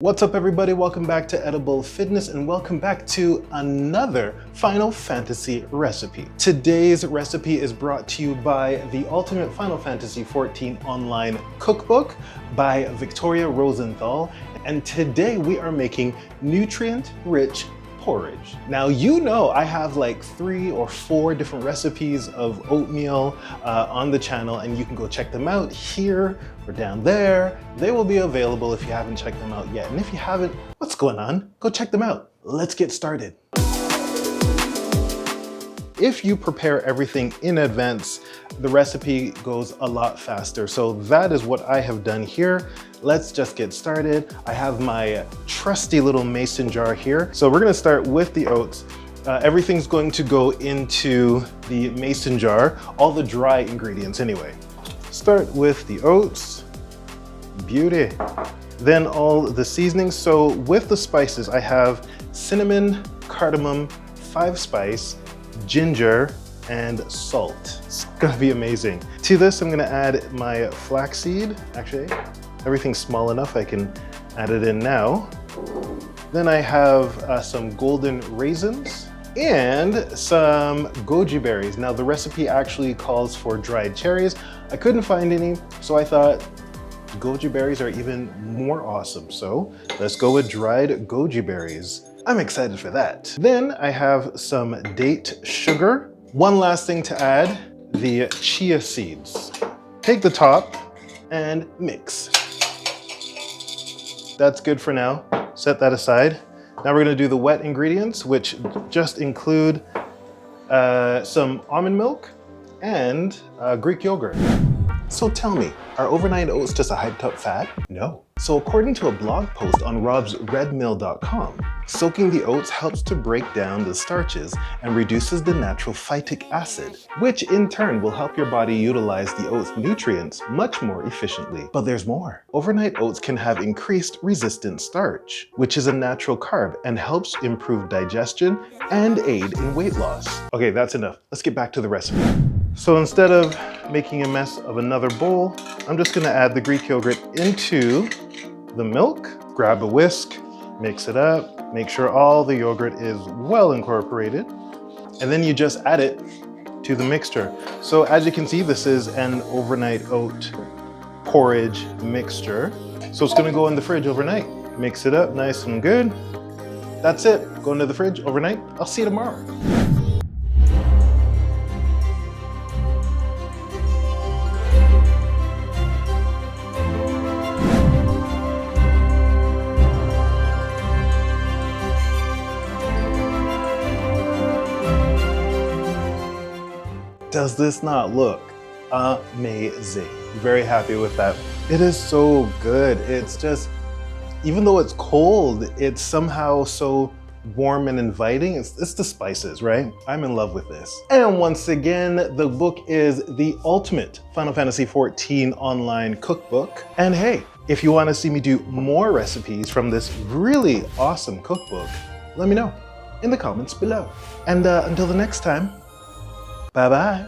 What's up everybody, welcome back to Edible Fitness and welcome back to another Final Fantasy recipe. Today's recipe is brought to you by the Ultimate Final Fantasy XIV Online Cookbook by Victoria Rosenthal, and today we are making nutrient-rich porridge. Now you know I have like 3 or 4 different recipes of oatmeal on the channel, and you can go check them out here or down there. They will be available if you haven't checked them out yet. And if you haven't, what's going on? Go check them out. Let's get started. If you prepare everything in advance, the recipe goes a lot faster. So that is what I have done here. Let's just get started. I have my trusty little mason jar here. So we're gonna start with the oats. Everything's going to go into the mason jar, all the dry ingredients anyway. Start with the oats, beauty. Then all the seasonings. So with the spices, I have cinnamon, cardamom, 5-spice, ginger, and salt. It's gonna be amazing. To this, I'm gonna add my flaxseed. Actually, everything's small enough I can add it in now. Then I have some golden raisins and some goji berries. Now the recipe actually calls for dried cherries. I couldn't find any, so I thought goji berries are even more awesome. So let's go with dried goji berries. I'm excited for that. Then I have some date sugar. One last thing to add, the chia seeds. Take the top and mix. That's good for now. Set that aside. Now we're gonna do the wet ingredients, which just include some almond milk and Greek yogurt. So tell me, are overnight oats just a hyped up fad? No. So according to a blog post on robsredmill.com, soaking the oats helps to break down the starches and reduces the natural phytic acid, which in turn will help your body utilize the oats nutrients much more efficiently. But there's more. Overnight oats can have increased resistant starch, which is a natural carb and helps improve digestion and aid in weight loss. Okay, that's enough. Let's get back to the recipe. So instead of making a mess of another bowl, I'm just gonna add the Greek yogurt into the milk, grab a whisk, mix it up, make sure all the yogurt is well incorporated, and then you just add it to the mixture. So as you can see, this is an overnight oat porridge mixture. So it's gonna go in the fridge overnight. Mix it up nice and good. That's it, go into the fridge overnight. I'll see you tomorrow. Does this not look amazing? Very happy with that. It is so good. It's just, even though it's cold, it's somehow so warm and inviting. It's the spices, right? I'm in love with this. And once again, the book is the Ultimate Final Fantasy XIV Online Cookbook. And hey, if you want to see me do more recipes from this really awesome cookbook, let me know in the comments below. And until the next time, bye-bye.